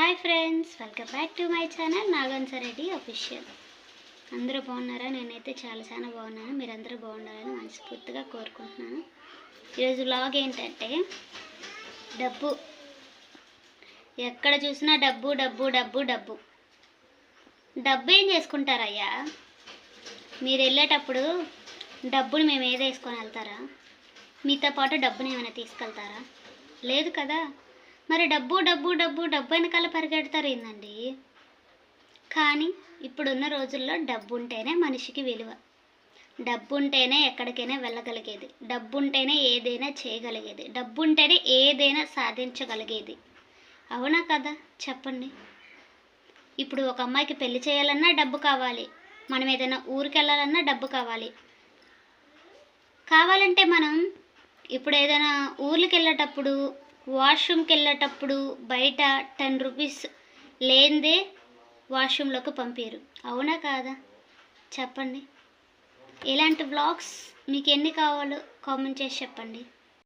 Hi friends, welcome back to my channel Nagansareddy official. అందరూ బాగున్నారా? నేనైతే చాలా బాగున్నాను. మీరందరూ బాగుండాలని మనస్ఫూర్తిగా కోరుకుంటున్నాను. ఈరోజు వ్లాగ్ ఏంటంటే డబ్బు. ఎక్కడ చూసినా డబ్బు డబ్బు డబ్బు డబ్బు డబ్బు ఏం చేసుకుంటారయ్యా? మీరు వెళ్ళేటప్పుడు డబ్బుని మేము ఏదో వేసుకొని వెళ్తారా? మీతో పాటు డబ్బుని ఏమైనా తీసుకెళ్తారా? లేదు కదా. మరి డబ్బు డబ్బు డబ్బు డబ్బు వెనకాల పరిగెడతారు ఏందండి? కానీ ఇప్పుడున్న రోజుల్లో డబ్బు ఉంటేనే మనిషికి విలువ. డబ్బు ఉంటేనే ఎక్కడికైనా వెళ్ళగలిగేది, డబ్బు ఉంటేనే ఏదైనా చేయగలిగేది, డబ్బు ఉంటేనే ఏదైనా సాధించగలిగేది. అవునా కదా? చెప్పండి. ఇప్పుడు ఒక అమ్మాయికి పెళ్లి చేయాలన్నా డబ్బు కావాలి, మనం ఏదైనా ఊరికి వెళ్ళాలన్నా డబ్బు కావాలంటే మనం ఇప్పుడు ఏదైనా ఊర్లకు వెళ్ళేటప్పుడు, వాష్రూమ్కి వెళ్ళేటప్పుడు బయట 10 రూపీస్ లేనిదే వాష్రూమ్లోకి పంపారు. అవునా కాదా? చెప్పండి. ఇలాంటి వ్లాగ్స్ మీకు ఎన్ని కావాలో కామెంట్ చేసి చెప్పండి.